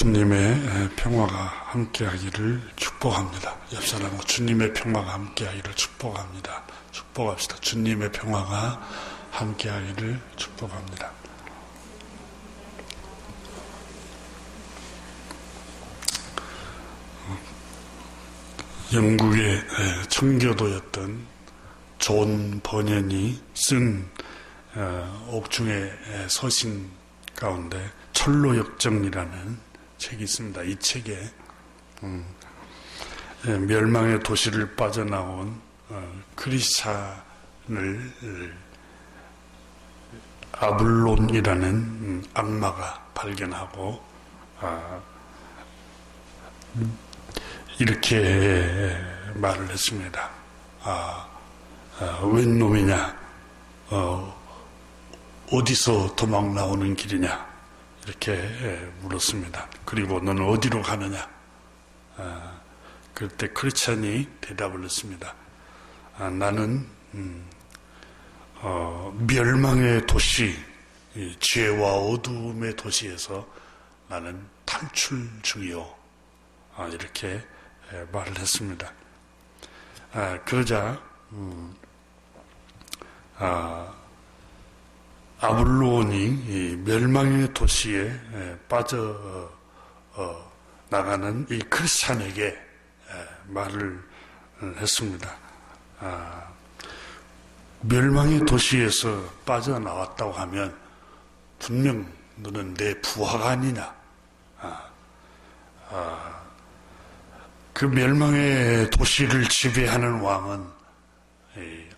주님의 평화가 함께하기를 축복합니다. 옆 사람과 주님의 평화가 함께하기를 축복합니다. 축복합시다. 주님의 평화가 함께하기를 축복합니다. 영국의 청교도였던 존 버년이 쓴 옥중의 서신 가운데 철로역정이라는 책이 있습니다. 이 책에 멸망의 도시를 빠져나온 크리스찬을 아블론이라는 악마가 발견하고 이렇게 말을 했습니다. 웬 놈이냐? 어디서 도망 나오는 길이냐? 이렇게 물었습니다. 그리고 너는 어디로 가느냐? 그때 크리스찬이 대답을 했습니다. 나는 멸망의 도시, 죄와 어둠의 도시에서 나는 탈출 중이요. 이렇게 말을 했습니다. 그러자 아블론이 멸망의 도시에 빠져 나가는 이 크리스찬에게 말을 했습니다. 멸망의 도시에서 빠져나왔다고 하면 분명 너는 내 부하가 아니냐. 그 멸망의 도시를 지배하는 왕은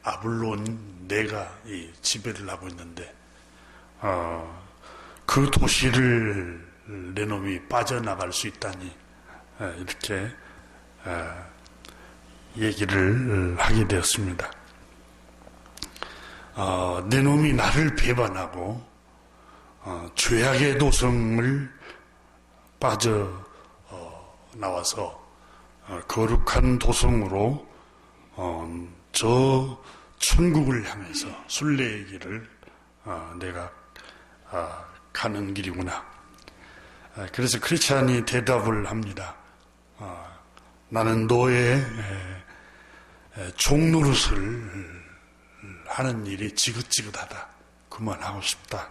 아블론, 내가 지배를 하고 있는데 그 도시를 내 놈이 빠져나갈 수 있다니 이렇게 얘기를 하게 되었습니다. 내 놈이 나를 배반하고 죄악의 도성을 빠져 나와서 거룩한 도성으로 저 천국을 향해서 순례의 길을 내가 가는 길이구나. 그래서 크리스찬이 대답을 합니다. 나는 너의 종노릇을 하는 일이 지긋지긋하다. 그만하고 싶다.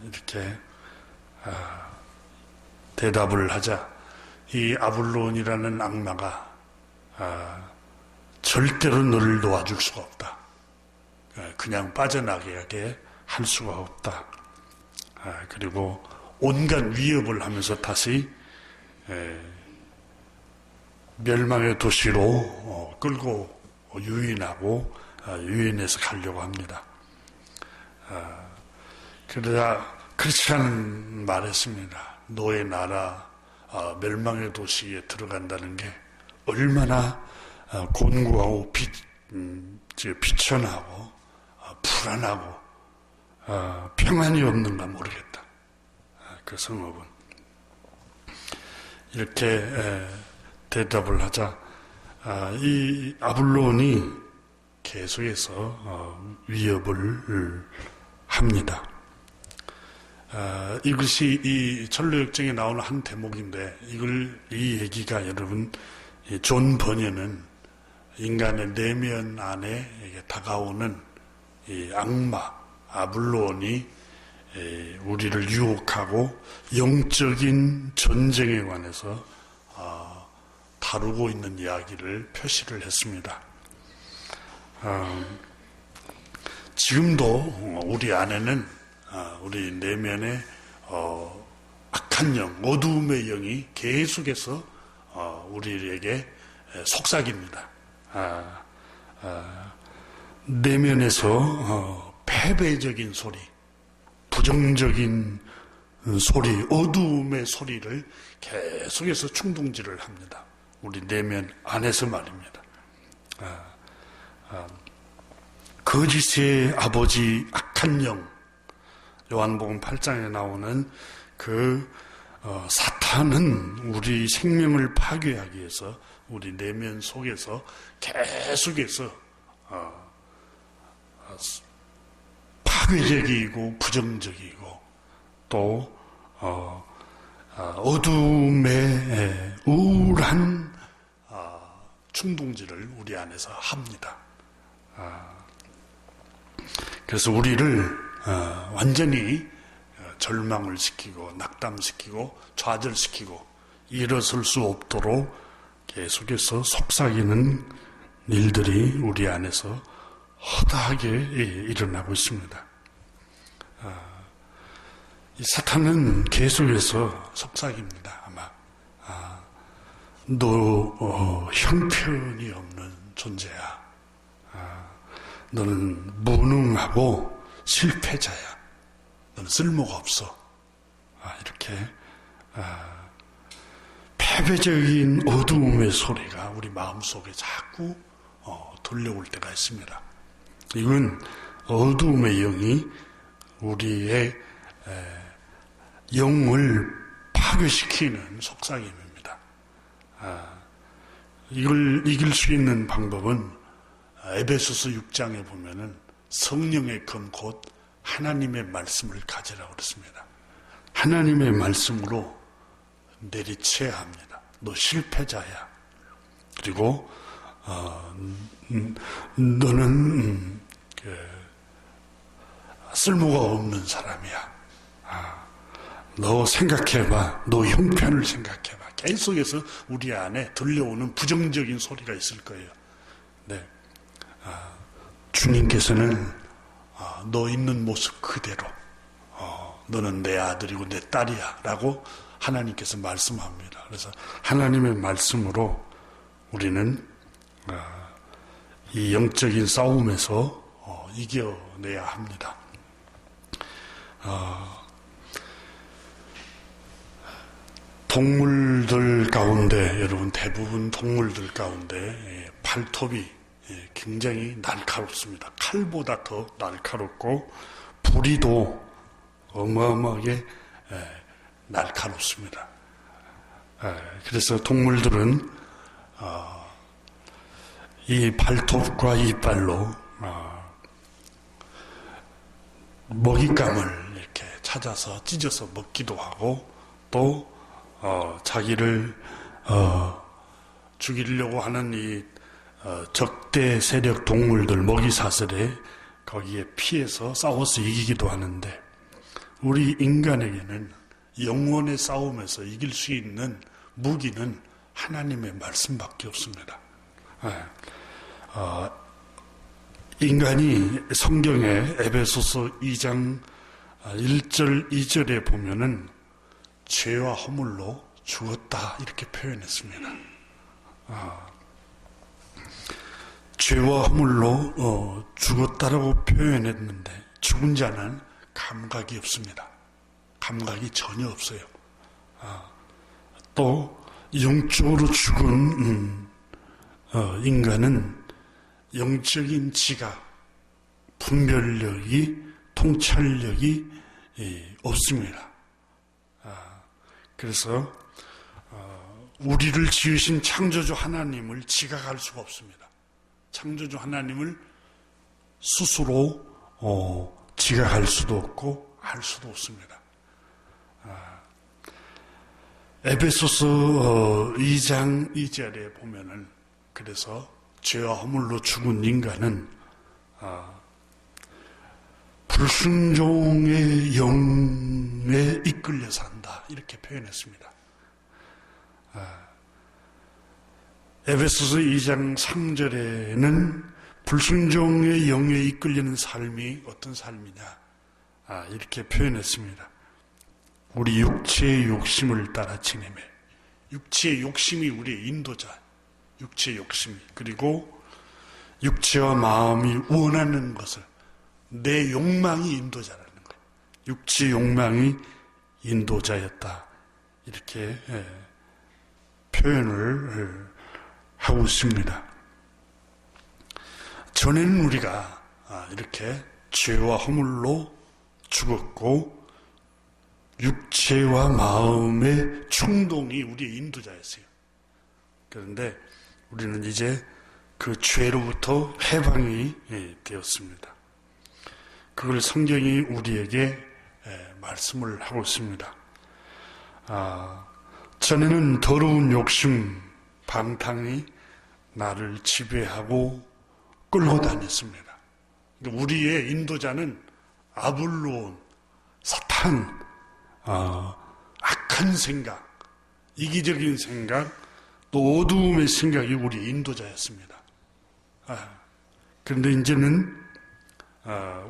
이렇게 대답을 하자 이 아블론이라는 악마가 절대로 너를 놓아줄 수가 없다. 그냥 빠져나가게 할 수가 없다. 그리고 온갖 위협을 하면서 다시 멸망의 도시로 끌고 유인하고 유인해서 가려고 합니다. 그러자 크리스찬은 말했습니다. 너의 나라 멸망의 도시에 들어간다는 게 얼마나 곤고하고 비천하고 불안하고 평안이 없는가 모르겠다. 그 성읍은 이렇게 대답을 하자 이 아블론이 계속해서 위협을 합니다. 이것이 이 철로역정에 나오는 한 대목인데 이 얘기가 여러분 존 버년은 인간의 내면 안에 다가오는 이 악마 아블론이 우리를 유혹하고 영적인 전쟁에 관해서 다루고 있는 이야기를 표시를 했습니다. 지금도 우리 안에는 우리 내면에 악한 영, 어두움의 영이 계속해서 우리에게 속삭입니다. 내면에서 패배적인 소리, 부정적인 소리, 어두움의 소리를 계속해서 충동질을 합니다. 우리 내면 안에서 말입니다. 거짓의 아버지 악한 영, 요한복음 8장에 나오는 그 사탄은 우리 생명을 파괴하기 위해서 우리 내면 속에서 계속해서 파괴적이고 부정적이고 또 어둠의 우울한 충동질을 우리 안에서 합니다. 그래서 우리를 완전히 절망을 시키고 낙담시키고 좌절시키고 일어설 수 없도록 계속해서 속삭이는 일들이 우리 안에서 허다하게 일어나고 있습니다. 이 사탄은 계속해서 속삭입니다. 아마 너 형편이 없는 존재야. 너는 무능하고 실패자야. 너는 쓸모가 없어. 이렇게 패배적인 어두움의 소리가 우리 마음속에 자꾸 들려올 때가 있습니다. 이건 어두움의 영이 우리의 영을 파괴시키는 속삭임입니다. 이걸 이길 수 있는 방법은 에베소서 6장에 보면은 성령의 검 곧 하나님의 말씀을 가지라고 그랬습니다. 하나님의 말씀으로 내리쳐야 합니다. 너 실패자야. 그리고 너는 쓸모가 없는 사람이야. 너 생각해봐. 너 형편을 생각해봐. 계속해서 우리 안에 들려오는 부정적인 소리가 있을 거예요. 네. 주님께서는 너 있는 모습 그대로 너는 내 아들이고 내 딸이야 라고 하나님께서 말씀합니다. 그래서 하나님의 말씀으로 우리는 이 영적인 싸움에서 이겨내야 합니다. 동물들 가운데, 여러분 대부분 동물들 가운데 발톱이 굉장히 날카롭습니다. 칼보다 더 날카롭고 부리도 어마어마하게 날카롭습니다. 그래서 동물들은 이 발톱과 이빨로 먹잇감을 이렇게 찾아서 찢어서 먹기도 하고 또 자기를 죽이려고 하는 이 적대 세력 동물들 먹이사슬에 거기에 피해서 싸워서 이기기도 하는데 우리 인간에게는 영혼의 싸움에서 이길 수 있는 무기는 하나님의 말씀밖에 없습니다. 인간이 성경의 에베소서 2장 1절 2절에 보면은 죄와 허물로 죽었다 이렇게 표현했습니다. 죄와 허물로 죽었다라고 표현했는데 죽은 자는 감각이 없습니다. 감각이 전혀 없어요. 또 영적으로 죽은 인간은 영적인 지각, 분별력이, 통찰력이 없습니다. 그래서 우리를 지으신 창조주 하나님을 지각할 수가 없습니다. 창조주 하나님을 스스로 지각할 수도 없고 알 수도 없습니다. 에베소서 2장 2절에 보면은 그래서 죄와 허물로 죽은 인간은 불순종의 영에 이끌려 산다 이렇게 표현했습니다. 에베소서 2장 3절에는 불순종의 영에 이끌리는 삶이 어떤 삶이냐 이렇게 표현했습니다. 우리 육체의 욕심을 따라 지내매. 육체의 욕심이 우리의 인도자. 육체의 욕심이. 그리고 육체와 마음이 원하는 것을 내 욕망이 인도자라는 거예요. 육체의 욕망이 인도자였다. 이렇게 표현을 하고 있습니다. 전에는 우리가 이렇게 죄와 허물로 죽었고 육체와 마음의 충동이 우리의 인도자였어요. 그런데 우리는 이제 그 죄로부터 해방이 되었습니다. 그걸 성경이 우리에게 말씀을 하고 있습니다. 전에는 더러운 욕심, 방탕이 나를 지배하고 끌고 다녔습니다. 우리의 인도자는 아블론, 사탄, 악한 생각, 이기적인 생각, 또 어두움의 생각이 우리 인도자였습니다. 그런데 이제는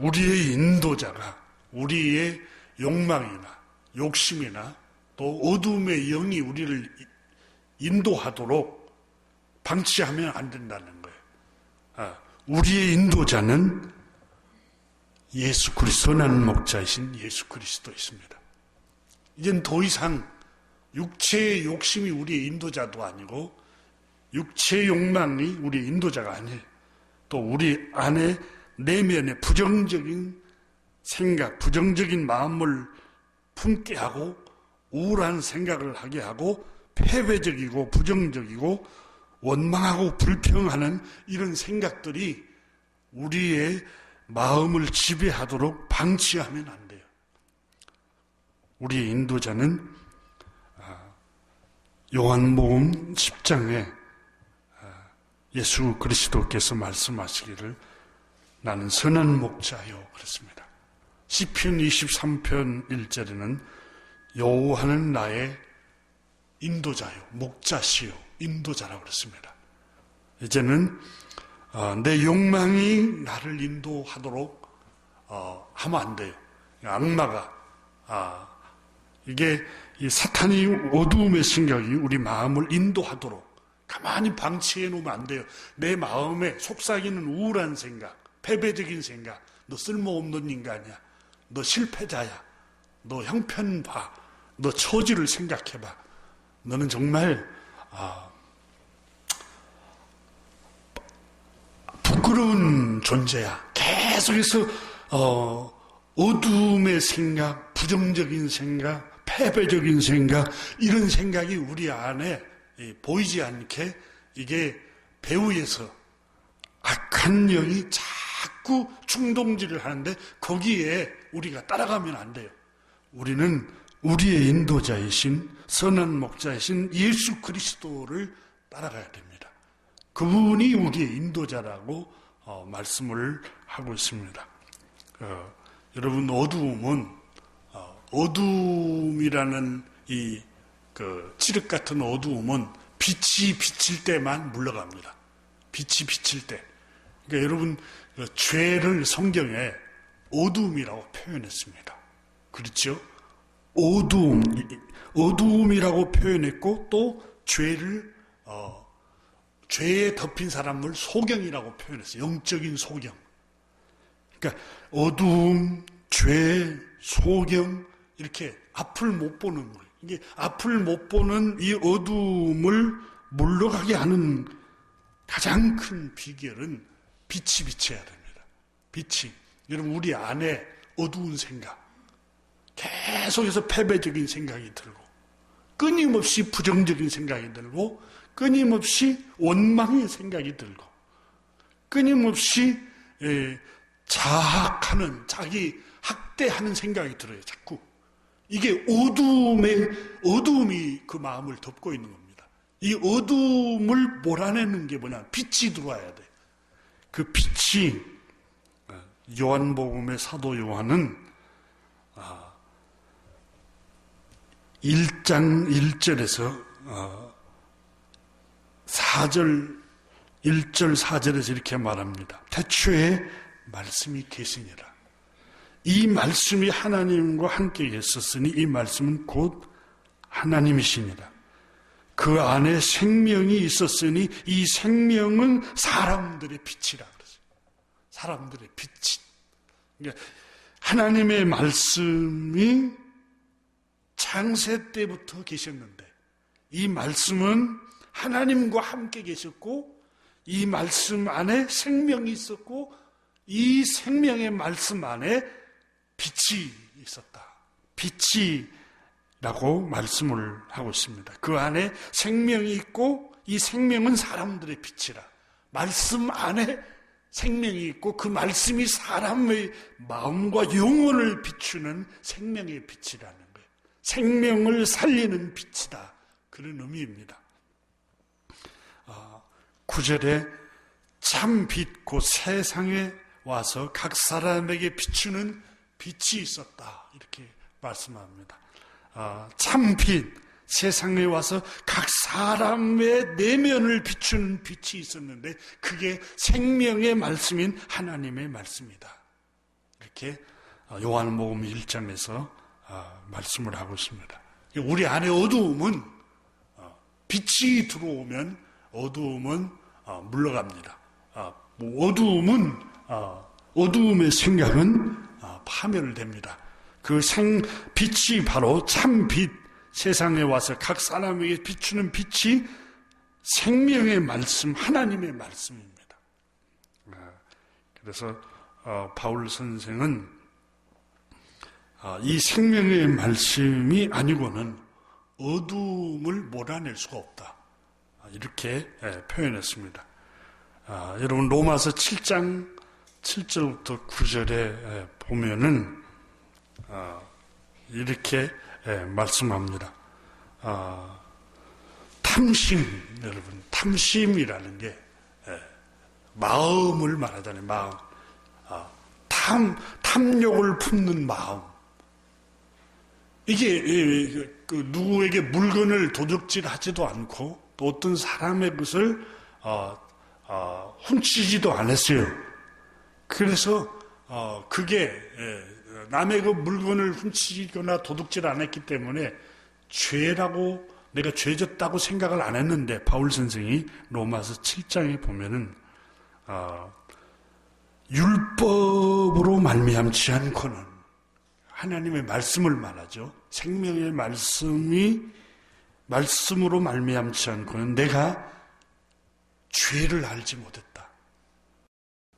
우리의 인도자가 우리의 욕망이나 욕심이나 또 어두움의 영이 우리를 인도하도록 방치하면 안 된다는 거예요. 우리의 인도자는 예수 그리스도, 선한 목자이신 예수 그리스도이십니다. 이젠 더 이상 육체의 욕심이 우리의 인도자도 아니고 육체의 욕망이 우리의 인도자가 아니에요. 또 우리 안에 내면의 부정적인 생각, 부정적인 마음을 품게 하고 우울한 생각을 하게 하고 패배적이고 부정적이고 원망하고 불평하는 이런 생각들이 우리의 마음을 지배하도록 방치하면 안 돼요. 우리의 인도자는 요한복음 10장에 예수 그리스도께서 말씀하시기를 나는 선한 목자요 그랬습니다. 시편 23편 1절에는 여호와는 나의 인도자요, 목자시요, 인도자라고 그랬습니다. 이제는 내 욕망이 나를 인도하도록 하면 안 돼요. 악마가 이게 이 사탄이 어두움의 생각이 우리 마음을 인도하도록 가만히 방치해 놓으면 안 돼요. 내 마음에 속삭이는 우울한 생각, 패배적인 생각, 너 쓸모없는 인간이야, 너 실패자야, 너 형편 봐, 너 처지를 생각해봐, 너는 정말 부끄러운 존재야. 계속해서 어두움의 생각, 부정적인 생각, 패배적인 생각, 이런 생각이 우리 안에 보이지 않게 이게 배후에서 악한 영이 자꾸 충동질을 하는데 거기에 우리가 따라가면 안 돼요. 우리는 우리의 인도자이신 선한 목자이신 예수 그리스도를 따라가야 됩니다. 그분이 우리의 인도자라고 말씀을 하고 있습니다. 여러분, 어두움이라는 이 칠흑 같은 어두움은 빛이 비칠 때만 물러갑니다. 빛이 비칠 때. 그러니까 여러분, 죄를 성경에 어두움이라고 표현했습니다. 그렇죠? 어두움이라고 표현했고 또 죄에 덮인 사람을 소경이라고 표현했어요. 영적인 소경. 그러니까 어두움, 죄, 소경, 이렇게 앞을 못 보는 거예요. 이게 앞을 못 보는 이 어두움을 물러가게 하는 가장 큰 비결은 빛이 비쳐야 됩니다. 빛이. 여러분, 우리 안에 어두운 생각, 계속해서 패배적인 생각이 들고, 끊임없이 부정적인 생각이 들고, 끊임없이 원망의 생각이 들고, 끊임없이 자학하는, 자기 학대하는 생각이 들어요, 자꾸. 이게 어두움이 그 마음을 덮고 있는 겁니다. 이 어두움을 몰아내는 게 뭐냐? 빛이 들어와야 돼. 그 빛이, 요한복음의 사도 요한은 1장 1절에서 1절 4절에서 이렇게 말합니다. 태초에 말씀이 계시니라. 이 말씀이 하나님과 함께 있었으니 이 말씀은 곧 하나님이시니라. 그 안에 생명이 있었으니 이 생명은 사람들의 빛이라 그랬어요. 사람들의 빛이. 그러니까 하나님의 말씀이 창세 때부터 계셨는데 이 말씀은 하나님과 함께 계셨고 이 말씀 안에 생명이 있었고 이 생명의 말씀 안에 빛이 있었다. 빛이라고 말씀을 하고 있습니다. 그 안에 생명이 있고 이 생명은 사람들의 빛이라. 말씀 안에 생명이 있고 그 말씀이 사람의 마음과 영혼을 비추는 생명의 빛이라는 거예요. 생명을 살리는 빛이다. 그런 의미입니다. 9절에 참 빛 곧 세상에 와서 각 사람에게 비추는 빛이 있었다. 이렇게 말씀합니다. 참 빛, 세상에 와서 각 사람의 내면을 비추는 빛이 있었는데 그게 생명의 말씀인 하나님의 말씀이다. 이렇게 요한복음 1장에서 말씀을 하고 있습니다. 우리 안에 어두움은 빛이 들어오면 어두움은 물러갑니다. 어두움의 생각은 파멸됩니다. 그 빛이 바로 참 빛, 세상에 와서 각 사람에게 비추는 빛이 생명의 말씀, 하나님의 말씀입니다. 그래서 바울 선생은 이 생명의 말씀이 아니고는 어두움을 몰아낼 수가 없다. 이렇게 표현했습니다. 여러분 로마서 7장 7절부터 9절에 보면은 이렇게 말씀합니다. 탐심, 여러분, 탐심이라는 게 마음을 말하잖아요. 마음, 탐욕을 품는 마음. 이게 누구에게 물건을 도둑질하지도 않고 또 어떤 사람의 것을 훔치지도 않았어요. 그래서 그게 남의 그 물건을 훔치거나 도둑질 안 했기 때문에 죄라고 내가 죄졌다고 생각을 안 했는데 바울 선생이 로마서 7장에 보면은 율법으로 말미암지 않고는 하나님의 말씀을 말하죠. 생명의 말씀으로 말미암지 않고는 내가 죄를 알지 못했다.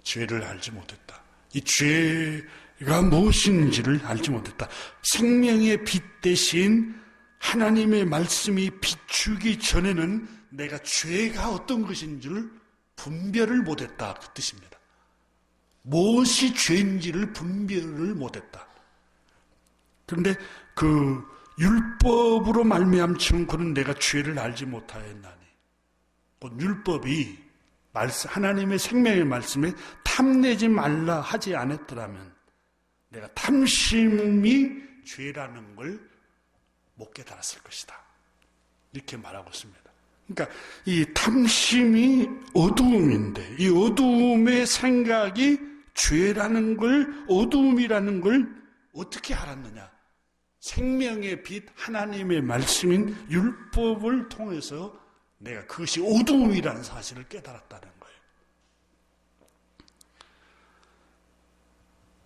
죄를 알지 못했다. 이 죄가 무엇인지를 알지 못했다. 생명의 빛 대신 하나님의 말씀이 비추기 전에는 내가 죄가 어떤 것인지를 분별을 못했다. 그 뜻입니다. 무엇이 죄인지를 분별을 못했다. 그런데 그 율법으로 말미암지 않고는 내가 죄를 알지 못하였나니. 율법이 하나님의 생명의 말씀에 탐내지 말라 하지 않았더라면 내가 탐심이 죄라는 걸 못 깨달았을 것이다. 이렇게 말하고 있습니다. 그러니까 이 탐심이 어두움인데 이 어두움의 생각이 죄라는 걸, 어두움이라는 걸 어떻게 알았느냐? 생명의 빛 하나님의 말씀인 율법을 통해서 내가 그것이 어두움이라는 사실을 깨달았다는 거예요.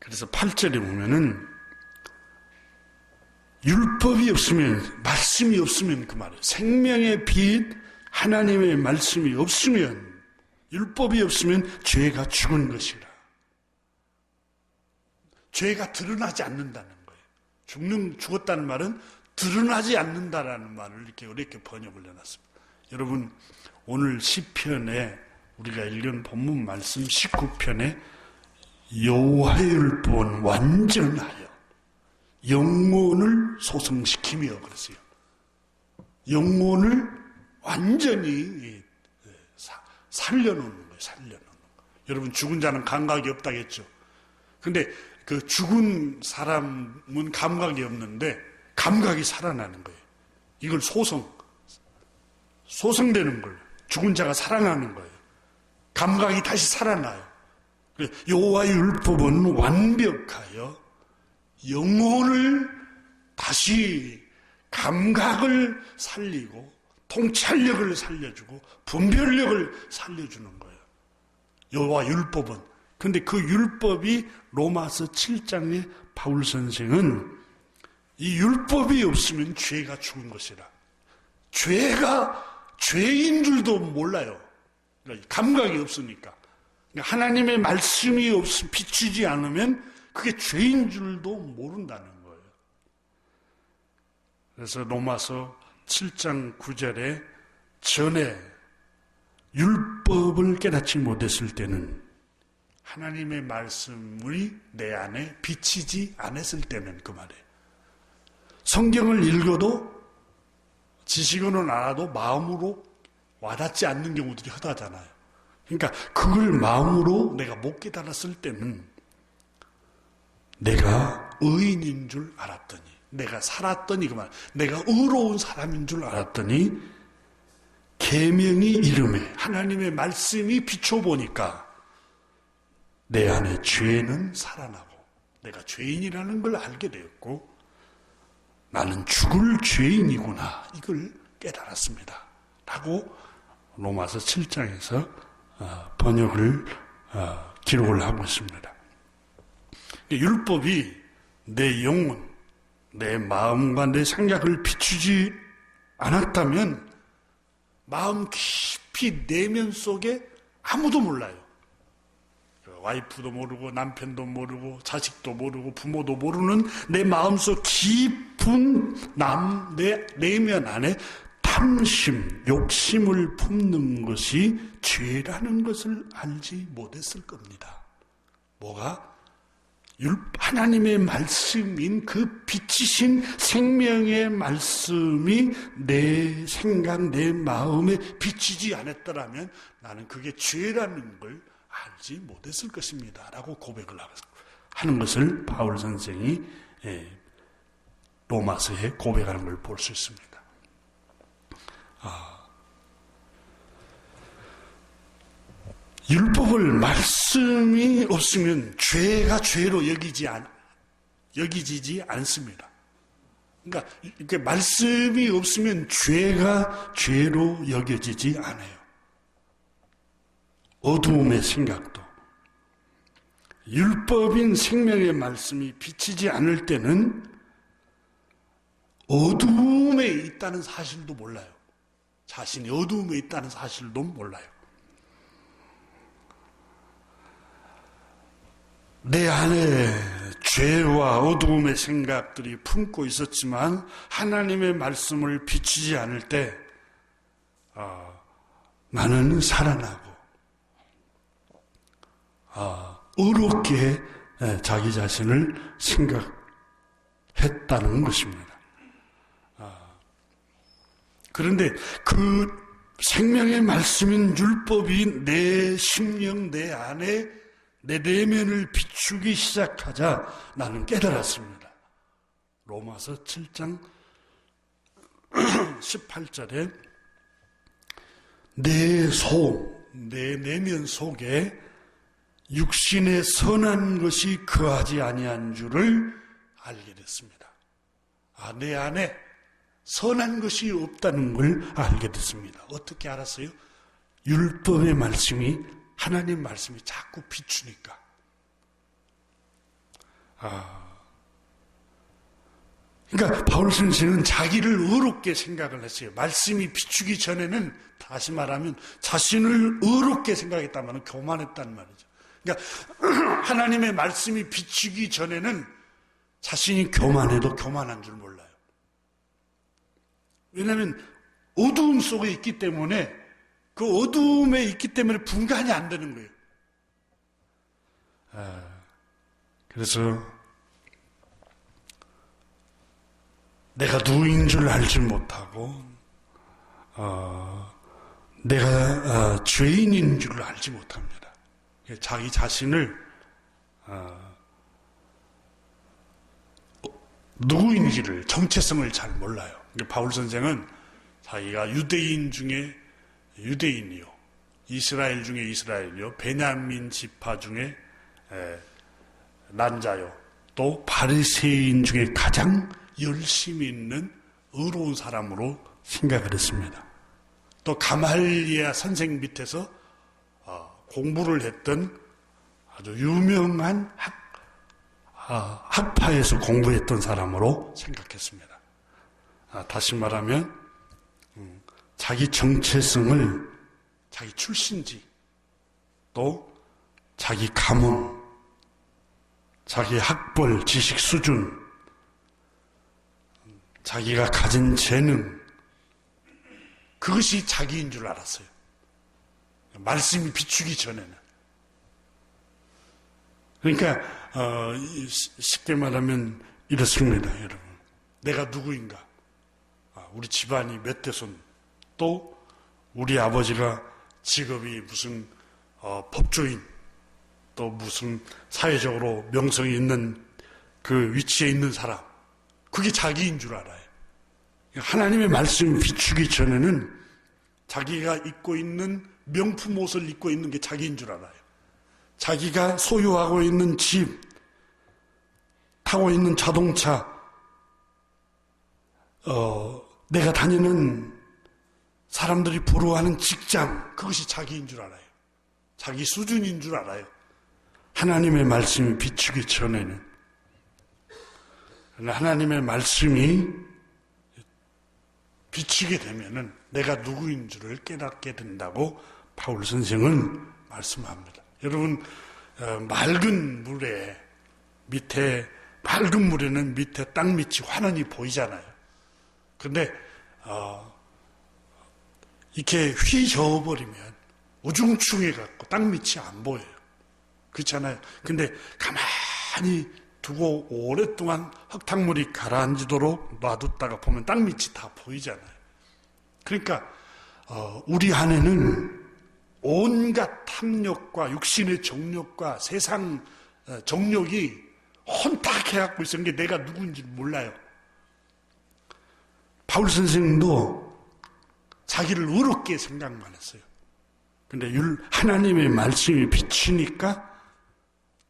그래서 8절에 보면은 율법이 없으면, 말씀이 없으면 그 말이에요. 생명의 빛 하나님의 말씀이 없으면, 율법이 없으면 죄가 죽은 것이라. 죄가 드러나지 않는다는 거예요. 죽었다는 말은 드러나지 않는다라는 말을 이렇게 어렵게 번역을 해놨습니다. 여러분, 오늘 시편에 우리가 읽은 본문 말씀 19편에 여호와의 율법은 완전하여 영혼을 소성시키며 그랬어요. 영혼을 완전히 살려놓는 거예요. 살려놓는 거. 여러분, 죽은 자는 감각이 없다겠죠. 근데 그 죽은 사람은 감각이 없는데 감각이 살아나는 거예요. 이걸 소성되는 거예요. 죽은 자가 살아나는 거예요. 감각이 다시 살아나요. 여호와의 율법은 완벽하여 영혼을 다시 감각을 살리고 통찰력을 살려주고 분별력을 살려주는 거예요. 여호와 율법은. 근데 그 율법이 로마서 7장에 바울 선생은 이 율법이 없으면 죄가 죽은 것이라. 죄가 죄인 줄도 몰라요. 감각이 없으니까. 하나님의 말씀이 비추지 않으면 그게 죄인 줄도 모른다는 거예요. 그래서 로마서 7장 9절에 전에 율법을 깨닫지 못했을 때는 하나님의 말씀이 내 안에 비치지 않았을 때는 그 말이에요. 성경을 읽어도 지식으로는 알아도 마음으로 와닿지 않는 경우들이 허다하잖아요. 그러니까 그걸 마음으로 내가 못 깨달았을 때는 내가 의인인 줄 알았더니, 내가 살았더니, 그만 내가 의로운 사람인 줄 알았더니 계명이 이름에 하나님의 말씀이 비춰보니까 내 안에 죄는 살아나고 내가 죄인이라는 걸 알게 되었고 나는 죽을 죄인이구나, 이걸 깨달았습니다 라고 로마서 7장에서 번역을 기록을 하고 있습니다. 율법이 내 영혼, 내 마음과 내 생각을 비추지 않았다면 마음 깊이 내면 속에 아무도 몰라요. 와이프도 모르고 남편도 모르고 자식도 모르고 부모도 모르는 내 마음속 깊은 내 내면 안에 탐심, 욕심을 품는 것이 죄라는 것을 알지 못했을 겁니다. 뭐가? 하나님의 말씀인 그 빛이신 생명의 말씀이 내 생각, 내 마음에 비치지 않았더라면 나는 그게 죄라는 걸 알지 못했을 것입니다 라고 고백을 하는 것을 바울 선생이 로마서에 고백하는 걸 볼 수 있습니다. 율법을 말씀이 없으면 죄가 죄로 여기지지 않습니다. 그러니까 이렇게 말씀이 없으면 죄가 죄로 여겨지지 않아요. 어두움의 생각도 율법인 생명의 말씀이 비치지 않을 때는 어두움에 있다는 사실도 몰라요. 자신이 어두움에 있다는 사실도 몰라요. 내 안에 죄와 어두움의 생각들이 품고 있었지만 하나님의 말씀을 비추지 않을 때 나는 살아나고 의롭게 자기 자신을 생각했다는 것입니다. 그런데 그 생명의 말씀인 율법이 내 심령, 내 안에 내 내면을 비추기 시작하자 나는 깨달았습니다. 로마서 7장 18절에 내 내면 속에 육신의 선한 것이 거하지 아니한 줄을 알게 됐습니다. 내 안에 선한 것이 없다는 걸 알게 됐습니다. 어떻게 알았어요? 율법의 말씀이, 하나님 말씀이 자꾸 비추니까. 그러니까 바울 선생은 자기를 의롭게 생각을 했어요. 말씀이 비추기 전에는, 다시 말하면 자신을 의롭게 생각했다면 교만했단 말이죠. 그러니까 하나님의 말씀이 비추기 전에는 자신이 교만해도 교만한 줄 몰라요. 왜냐하면 어두움 속에 있기 때문에, 그 어두움에 있기 때문에 분간이 안 되는 거예요. 그래서 내가 누구인 줄 알지 못하고 내가 죄인인 줄 알지 못합니다. 자기 자신을 누구인지를, 정체성을 잘 몰라요. 바울 선생은 자기가 유대인 중에 유대인이요, 이스라엘 중에 이스라엘이요, 베냐민 지파 중에 난자요, 또 바리새인 중에 가장 열심히 있는 의로운 사람으로 생각을 했습니다. 또 가말리아 선생 밑에서 공부를 했던 아주 유명한 학파에서 공부했던 사람으로 생각했습니다. 다시 말하면 자기 정체성을, 자기 출신지, 또 자기 가문, 자기 학벌, 지식 수준, 자기가 가진 재능, 그것이 자기인 줄 알았어요. 말씀이 비추기 전에는. 그러니까 쉽게 말하면 이렇습니다, 여러분. 내가 누구인가? 우리 집안이 몇 대손, 또 우리 아버지가 직업이 무슨 법조인, 또 무슨 사회적으로 명성이 있는 그 위치에 있는 사람, 그게 자기인 줄 알아요. 하나님의 말씀을 비추기 전에는 자기가 입고 있는 명품 옷을 입고 있는 게 자기인 줄 알아요. 자기가 소유하고 있는 집, 타고 있는 자동차, 내가 다니는 사람들이 부러워하는 직장, 그것이 자기인 줄 알아요. 자기 수준인 줄 알아요. 하나님의 말씀이 비추기 전에는. 하나님의 말씀이 비추게 되면은 내가 누구인 줄을 깨닫게 된다고 바울 선생은 말씀합니다. 여러분, 맑은 물에 맑은 물에는 밑에 땅 밑이 환원이 보이잖아요. 근데 이렇게 휘저어버리면 우중충해갖고 땅 밑이 안 보여요. 그렇잖아요. 근데 가만히 두고 오랫동안 흙탕물이 가라앉도록 놔뒀다가 보면 땅 밑이 다 보이잖아요. 그러니까 우리 안에는 온갖 탐욕과 육신의 정욕과 세상 정욕이 혼탁해갖고 있는 게 내가 누군지 몰라요. 바울 선생님도 자기를 어렵게 생각만 했어요. 근데 하나님의 말씀이 비추니까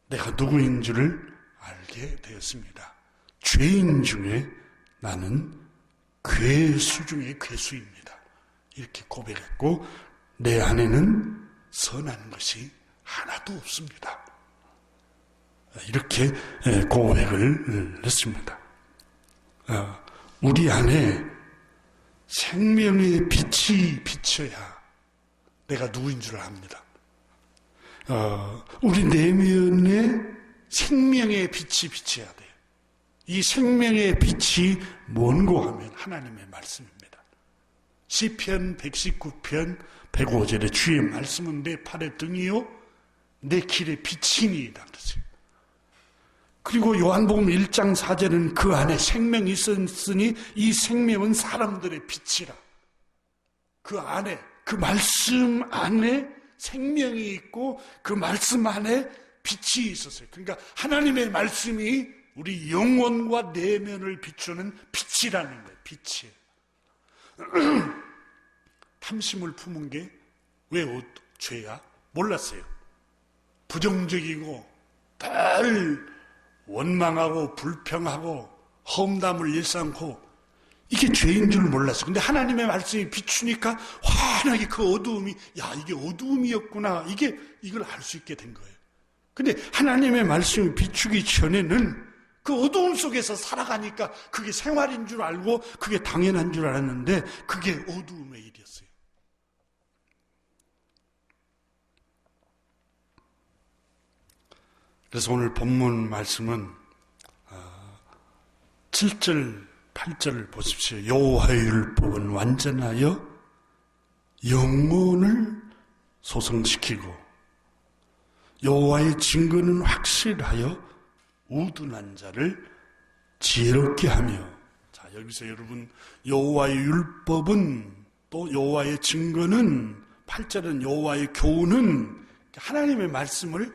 내가 누구인 줄을 알게 되었습니다. 죄인 중에 나는 괴수 중에 괴수입니다. 이렇게 고백했고 내 안에는 선한 것이 하나도 없습니다. 이렇게 고백을 했습니다. 우리 안에 생명의 빛이 비쳐야 내가 누구인 줄 압니다. 우리 내면에 생명의 빛이 비쳐야 돼요. 이 생명의 빛이 뭔고 하면 하나님의 말씀입니다. 시편 119편 105절에 주의 말씀은 내 팔의 등이요 내 길의 빛이니이다 그러죠. 그리고 요한복음 1장 4절은 그 안에 생명이 있었으니 이 생명은 사람들의 빛이라. 그 안에, 그 말씀 안에 생명이 있고 그 말씀 안에 빛이 있었어요. 그러니까 하나님의 말씀이 우리 영혼과 내면을 비추는 빛이라는 거예요. 빛이에요. 탐심을 품은 게 왜 죄야? 몰랐어요. 부정적이고 늘 원망하고 불평하고 험담을 일삼고 이게 죄인 줄 몰랐어요. 근데 하나님의 말씀이 비추니까 환하게 그 어두움이 이게 어두움이었구나. 이걸 알 수 있게 된 거예요. 근데 하나님의 말씀이 비추기 전에는 그 어두움 속에서 살아가니까 그게 생활인 줄 알고 그게 당연한 줄 알았는데 그게 어두움의 일이었어요. 그래서 오늘 본문 말씀은 7절, 8절을 보십시오. 여호와의 율법은 완전하여 영혼을 소성시키고 여호와의 증거는 확실하여 우둔한 자를 지혜롭게 하며. 자, 여기서 여러분 여호와의 율법은 또 여호와의 증거는 8절은 여호와의 교훈은 하나님의 말씀을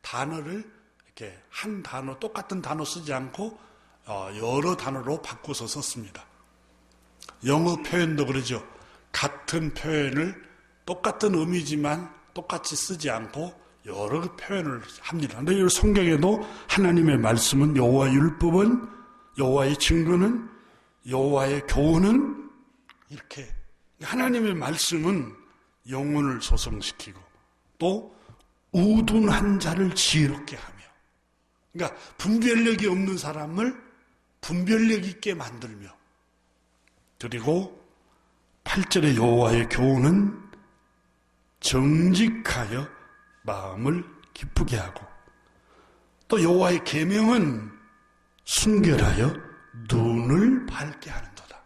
단어를 이렇게 한 단어 똑같은 단어 쓰지 않고 여러 단어로 바꿔서 썼습니다. 영어 표현도 그러죠. 같은 표현을 똑같은 의미지만 똑같이 쓰지 않고 여러 표현을 합니다. 근데 이 성경에도 하나님의 말씀은 여호와의 율법은 여호와의 증거는 여호와의 교훈은 이렇게 하나님의 말씀은 영혼을 소성시키고 또 우둔한 자를 지혜롭게 하며 그러니까 분별력이 없는 사람을 분별력 있게 만들며 그리고 8절의 여호와의 교훈은 정직하여 마음을 기쁘게 하고 또 여호와의 계명은 순결하여 눈을 밝게 하는도다.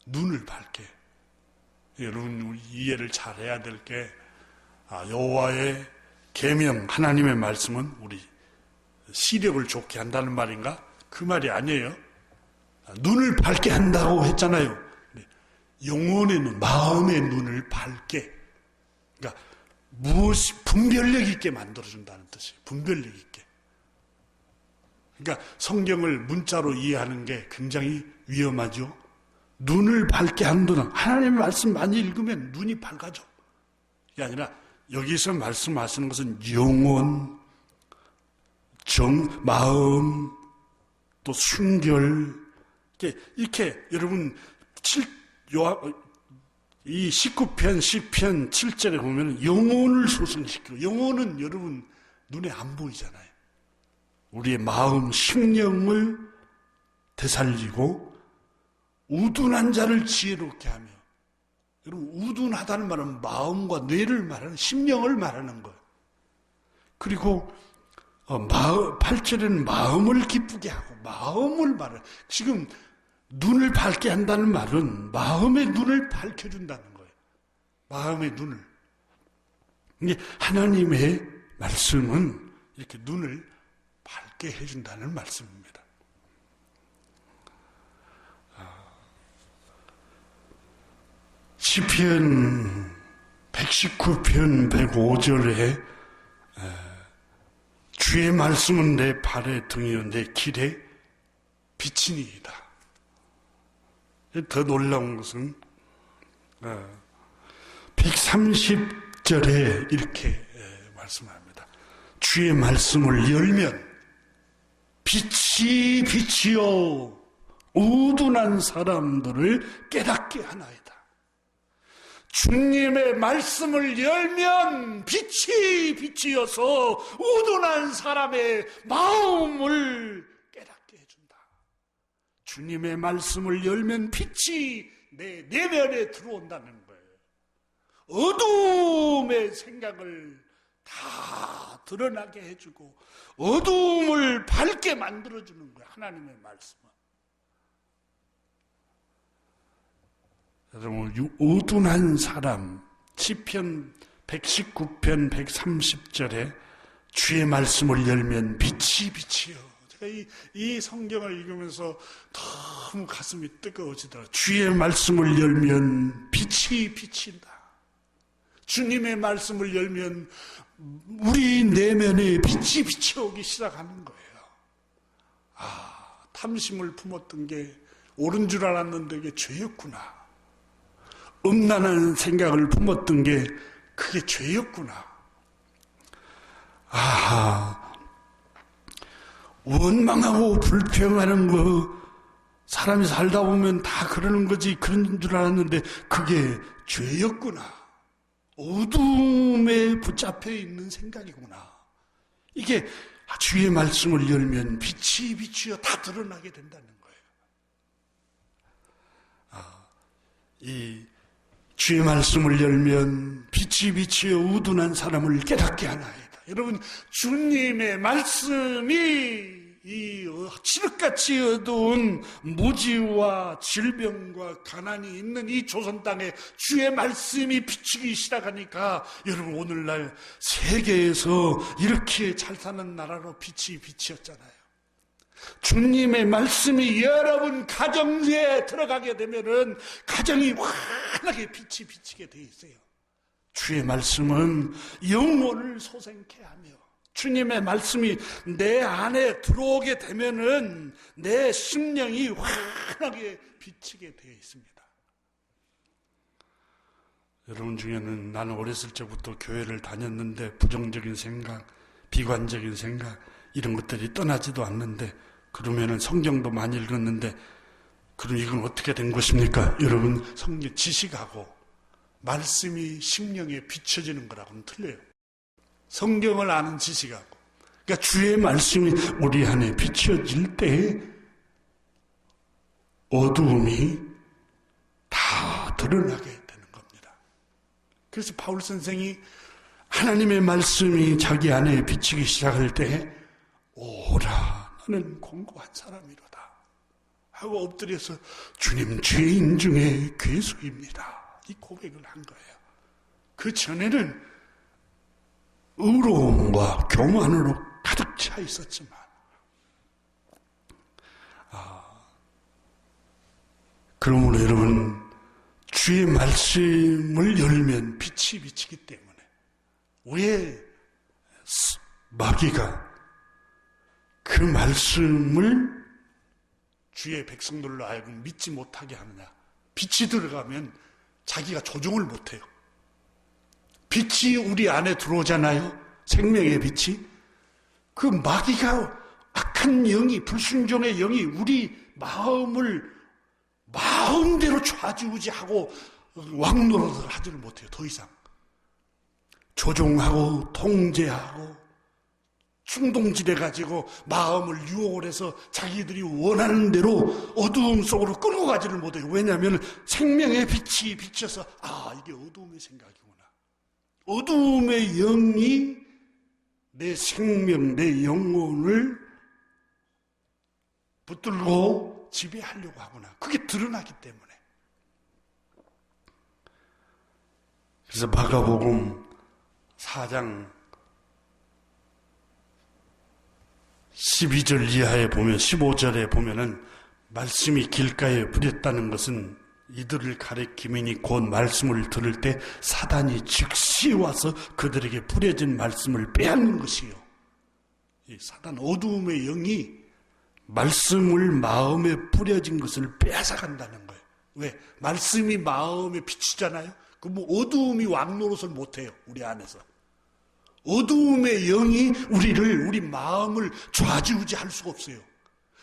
눈을 밝게. 여러분 우리 이해를 잘해야 될 게 여호와의 계명 하나님의 말씀은 우리 시력을 좋게 한다는 말인가? 그 말이 아니에요. 눈을 밝게 한다고 했잖아요. 영혼의 눈, 마음의 눈을 밝게. 그러니까 무엇이 분별력 있게 만들어준다는 뜻이에요. 분별력 있게. 그러니까 성경을 문자로 이해하는 게 굉장히 위험하죠. 눈을 밝게 한다는, 하나님의 말씀 많이 읽으면 눈이 밝아져. 이게 아니라 여기서 말씀하시는 것은 영혼, 마음, 또 순결, 이렇게 여러분 이 19편 시편 7절에 보면 영혼을 소생시키고, 영혼은 여러분 눈에 안 보이잖아요. 우리의 마음, 심령을 되살리고 우둔한 자를 지혜롭게 하며, 여러분 우둔하다는 말은 마음과 뇌를 말하는, 심령을 말하는 거예요. 그리고 8절에는 마음을 기쁘게 하고, 마음을 말해요. 지금 눈을 밝게 한다는 말은 마음의 눈을 밝혀준다는 거예요. 마음의 눈을. 이게 하나님의 말씀은 이렇게 눈을 밝게 해준다는 말씀입니다. 시편 119편 105절에 주의 말씀은 내 발의 등이요 내 길에 빛이니이다. 더 놀라운 것은 130절에 이렇게 말씀합니다. 주의 말씀을 열면 빛이 빛이요 우둔한 사람들을 깨닫게 하나이다. 주님의 말씀을 열면 빛이 빛이어서 우둔한 사람의 마음을 깨닫게 해준다. 주님의 말씀을 열면 빛이 내 내면에 들어온다는 거예요. 어두움의 생각을 다 드러나게 해주고 어두움을 밝게 만들어주는 거예요. 하나님의 말씀은. 여러분, 우둔한 사람, 시편 119편 130절에 주의 말씀을 열면 빛이 빛이요. 제가 이 성경을 읽으면서 너무 가슴이 뜨거워지더라고요. 주의 말씀을 열면 빛이 비친다. 주님의 말씀을 열면 우리 내면에 빛이 비쳐오기 시작하는 거예요. 탐심을 품었던 게 옳은 줄 알았는데 이게 죄였구나. 음란한 생각을 품었던 게 그게 죄였구나. 원망하고 불평하는 거 사람이 살다 보면 다 그러는 거지, 그런 줄 알았는데 그게 죄였구나. 어둠에 붙잡혀 있는 생각이구나. 이게 주의 말씀을 열면 빛이 빛이여 다 드러나게 된다는 거예요. 이 주의 말씀을 열면 빛이 빛이여 우둔한 사람을 깨닫게 하나이다. 여러분, 주님의 말씀이 이 칠흑같이 어두운 무지와 질병과 가난이 있는 이 조선 땅에 주의 말씀이 비추기 시작하니까 여러분 오늘날 세계에서 이렇게 잘 사는 나라로 빛이 비치었잖아요. 주님의 말씀이 여러분 가정에 들어가게 되면은 가정이 환하게 빛이 비치게 돼 있어요. 주의 말씀은 영혼을 소생케 하며 주님의 말씀이 내 안에 들어오게 되면은 내 심령이 환하게 비치게 되어 있습니다. 여러분 중에는 나는 어렸을 적부터 교회를 다녔는데 부정적인 생각, 비관적인 생각 이런 것들이 떠나지도 않는데 그러면은 성경도 많이 읽었는데 그럼 이건 어떻게 된 것입니까? 여러분 성경 지식하고 말씀이 심령에 비춰지는 거라고는 틀려요. 성경을 아는 지식하고 그러니까 주의 말씀이 우리 안에 비춰질 때 어두움이 다 드러나게 되는 겁니다. 그래서 바울 선생이 하나님의 말씀이 자기 안에 비치기 시작할 때 오라 나는 공고한 사람이로다 하고 엎드려서 주님 죄인 중에 괴수입니다 이 고백을 한 거예요. 그 전에는 의로움과 교만으로 가득 차 있었지만 그러므로 여러분, 주의 말씀을 열면 빛이 비치기 때문에 왜 마귀가 그 말씀을 주의 백성들로 하여금 믿지 못하게 하느냐? 빛이 들어가면 자기가 조종을 못해요. 빛이 우리 안에 들어오잖아요. 생명의 빛이. 그 마귀가 악한 영이, 불순종의 영이 우리 마음을 마음대로 좌지우지하고 왕노릇을 하지를 못해요. 더 이상. 조종하고 통제하고 충동질해 가지고 마음을 유혹을 해서 자기들이 원하는 대로 어두움 속으로 끌고 가지를 못해요. 왜냐하면 생명의 빛이 비쳐서 이게 어두움의 생각이구나. 어두움의 영이 내 생명, 내 영혼을 붙들고 지배하려고 하구나. 그게 드러나기 때문에. 그래서 마가복음 4장 12절 이하에 보면 15절에 보면은 말씀이 길가에 뿌렸다는 것은 이들을 가리킴이니 곧 말씀을 들을 때 사단이 즉시 와서 그들에게 뿌려진 말씀을 빼앗는 것이요. 이 사단 어두움의 영이 말씀을 마음에 뿌려진 것을 빼앗아간다는 거예요. 왜? 말씀이 마음에 비치잖아요. 그럼 어두움이 왕노릇을 못해요. 우리 안에서. 어두움의 영이 우리 마음을 좌지우지할 수가 없어요.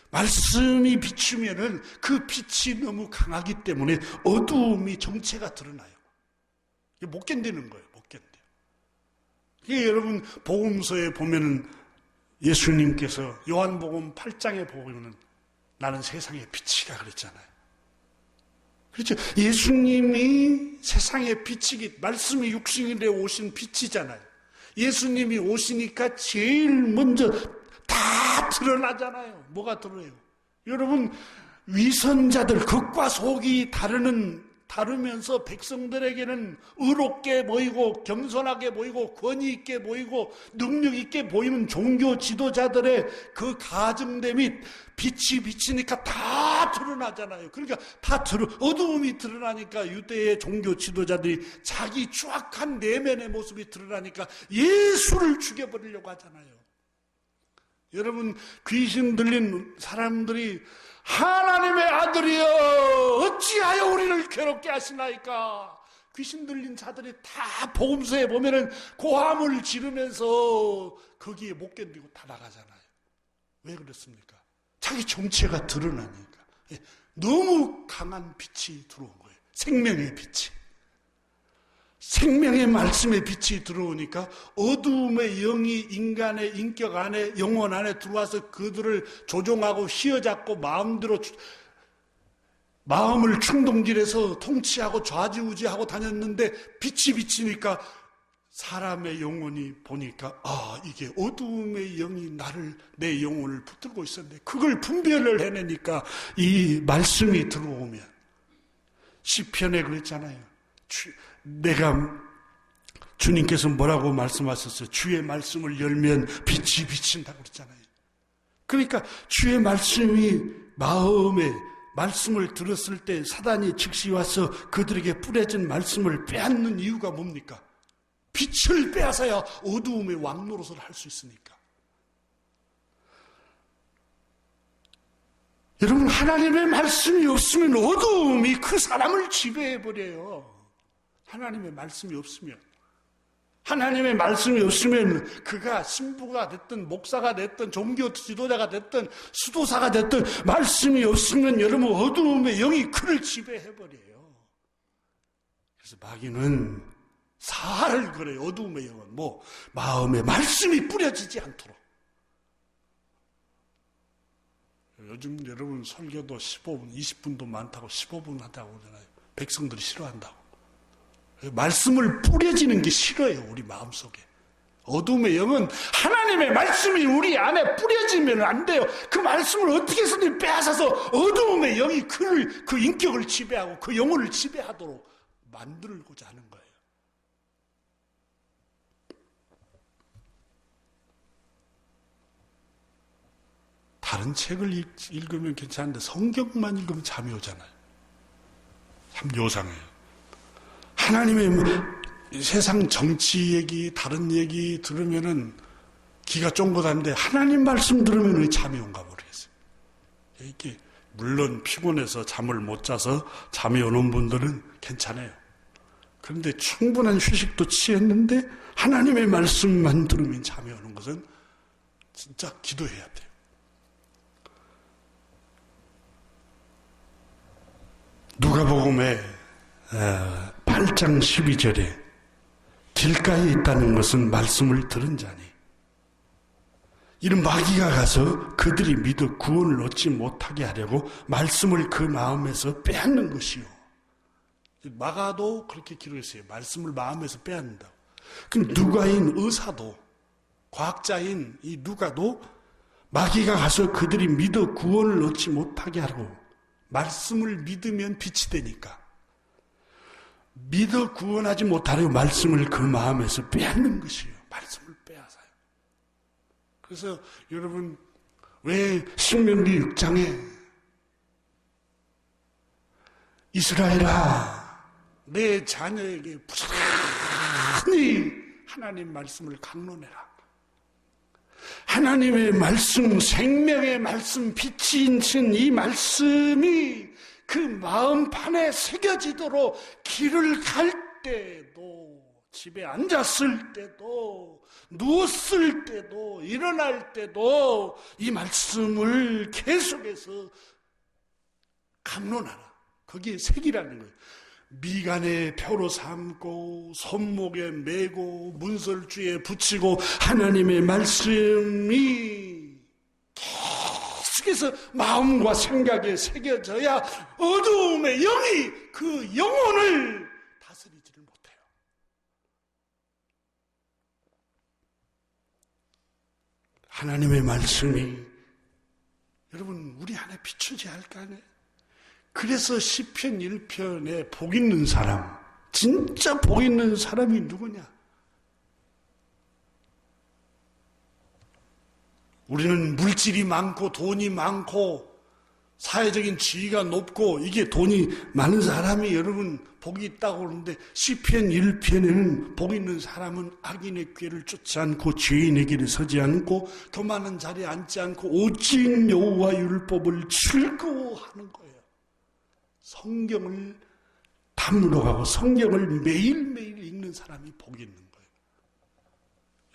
말씀이 비추면은 그 빛이 너무 강하기 때문에 어두움이 정체가 드러나요. 못 견디는 거예요. 못 견뎌요. 이게 여러분 복음서에 보면은 예수님께서 요한복음 8장에 보면은 나는 세상의 빛이라 그랬잖아요. 그렇죠. 예수님이 세상의 빛이기, 말씀이 육신이 되어 오신 빛이잖아요. 예수님이 오시니까 제일 먼저 다 드러나잖아요. 뭐가 드러나요? 여러분, 위선자들, 겉과 속이 다르면서 백성들에게는 의롭게 보이고 겸손하게 보이고 권위 있게 보이고 능력 있게 보이는 종교 지도자들의 그 가증됨이 빛이 비치니까 다 드러나잖아요. 그러니까 어두움이 드러나니까 유대의 종교 지도자들이 자기 추악한 내면의 모습이 드러나니까 예수를 죽여버리려고 하잖아요. 여러분, 귀신 들린 사람들이 하나님의 아들이여 어찌하여 우리를 괴롭게 하시나이까. 귀신 들린 자들이 다 복음서에 보면은 고함을 지르면서 거기에 못 견디고 다 나가잖아요. 왜 그렇습니까? 자기 정체가 드러나니까. 너무 강한 빛이 들어온 거예요. 생명의 빛이. 생명의 말씀의 빛이 들어오니까 어두움의 영이 인간의 인격 안에, 영혼 안에 들어와서 그들을 조종하고 휘어잡고 마음을 충동질해서 통치하고 좌지우지하고 다녔는데 빛이 비치니까 사람의 영혼이 보니까 이게 어두움의 영이 내 영혼을 붙들고 있었는데 그걸 분별을 해내니까 이 말씀이 들어오면 시편에 그랬잖아요. 주님께서 뭐라고 말씀하셨어요? 주의 말씀을 열면 빛이 비친다고 그랬잖아요. 그러니까 주의 말씀이 마음에 말씀을 들었을 때 사단이 즉시 와서 그들에게 뿌려진 말씀을 빼앗는 이유가 뭡니까? 빛을 빼앗아야 어두움의 왕노릇을 할 수 있으니까. 여러분, 하나님의 말씀이 없으면 어두움이 그 사람을 지배해버려요. 하나님의 말씀이 없으면. 하나님의 말씀이 없으면 그가 신부가 됐든 목사가 됐든 종교 지도자가 됐든 수도사가 됐든 말씀이 없으면 여러분 어두움의 영이 그를 지배해버려요. 그래서 마귀는 살을 걸어요. 어두움의 영은 마음에 말씀이 뿌려지지 않도록. 요즘 여러분 설교도 15분, 20분도 많다고 15분 하다고 그러잖아요. 백성들이 싫어한다고. 말씀을 뿌려지는 게 싫어요. 우리 마음속에. 어둠의 영은 하나님의 말씀이 우리 안에 뿌려지면 안 돼요. 그 말씀을 어떻게 해서든 빼앗아서 어둠의 영이 그 인격을 지배하고 그 영혼을 지배하도록 만들고자 하는 거예요. 다른 책을 읽으면 괜찮은데 성경만 읽으면 잠이 오잖아요. 참 요상해요. 하나님의 세상 정치 얘기, 다른 얘기 들으면은 기가 쫑긋한데 하나님 말씀 들으면 왜 잠이 온가 모르겠어요. 이게 물론 피곤해서 잠을 못 자서 잠이 오는 분들은 괜찮아요. 그런데 충분한 휴식도 취했는데 하나님의 말씀만 들으면 잠이 오는 것은 진짜 기도해야 돼요. 누가복음의 8장 12절에 길가에 있다는 것은 말씀을 들은 자니 이런 마귀가 가서 그들이 믿어 구원을 얻지 못하게 하려고 말씀을 그 마음에서 빼앗는 것이요. 마가도 그렇게 기록했어요. 말씀을 마음에서 빼앗는다고. 그럼 누가인 의사도, 과학자인 이 누가도 마귀가 가서 그들이 믿어 구원을 얻지 못하게 하고 말씀을 믿으면 빛이 되니까 믿어 구원하지 못하려고 말씀을 그 마음에서 빼앗는 것이에요. 말씀을 빼앗아요. 그래서 여러분 왜 신명기 6장에 이스라엘아 내 자녀에게 부지런히 하나님 말씀을 강론해라. 하나님의 말씀, 생명의 말씀, 빛이 있는 이 말씀이 그 마음판에 새겨지도록 길을 갈 때도, 집에 앉았을 때도, 누웠을 때도, 일어날 때도 이 말씀을 계속해서 강론하라. 거기에 새기라는 거예요. 미간에 표로 삼고 손목에 메고 문설주에 붙이고 하나님의 말씀이 계속해서 마음과 생각에 새겨져야 어두움의 영이 그 영혼을 다스리지를 못해요. 하나님의 말씀이 여러분 우리 안에 비추지 않을 거 아니에요. 그래서 시편 1편에 복 있는 사람, 진짜 복 있는 사람이 누구냐? 우리는 물질이 많고 돈이 많고 사회적인 지위가 높고 이게 돈이 많은 사람이 여러분 복이 있다고 그러는데 시편 1편에는 복 있는 사람은 악인의 꾀를 쫓지 않고 죄인의 길에 서지 않고 교만한 자리에 앉지 않고 오직 여호와 율법을 즐거워하는 거예요. 성경을 탐구하고 성경을 매일매일 읽는 사람이 복이 있는 거예요.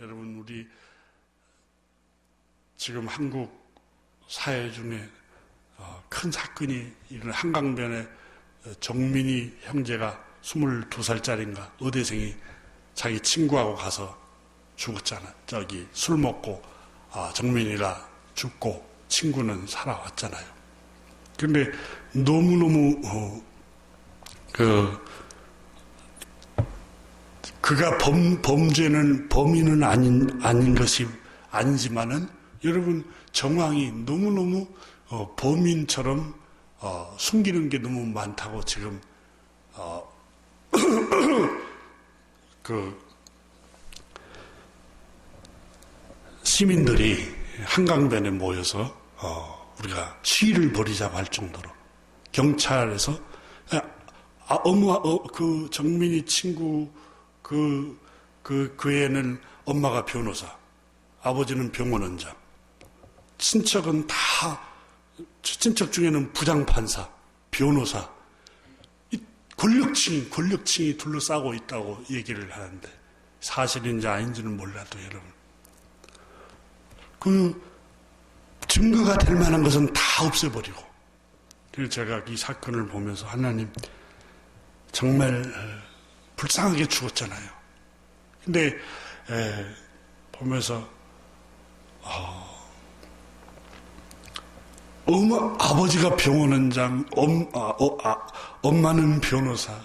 여러분 우리 지금 한국 사회 중에 큰 사건이 이런 한강변에 정민이 형제가 22살짜리인가 의대생이 자기 친구하고 가서 죽었잖아. 저기 술 먹고 정민이가 죽고 친구는 살아왔잖아요. 근데 너무너무 그가 범인은 아닌 것이 아니지만은 여러분 정황이 너무너무 범인처럼 숨기는 게 너무 많다고 지금 시민들이 한강변에 모여서 우리가 시위를 벌이자고 할 정도로 경찰에서 그 정민이 친구 그 애는 엄마가 변호사, 아버지는 병원원장, 친척은 다 친척 중에는 부장판사, 변호사, 이 권력층이 둘러싸고 있다고 얘기를 하는데 사실인지 아닌지는 몰라도 여러분 그 증거가 될 만한 것은 다 없애버리고 그래서 제가 이 사건을 보면서 하나님 정말 불쌍하게 죽었잖아요. 근데 보면서 아버지가 병원원장, 엄마는 변호사,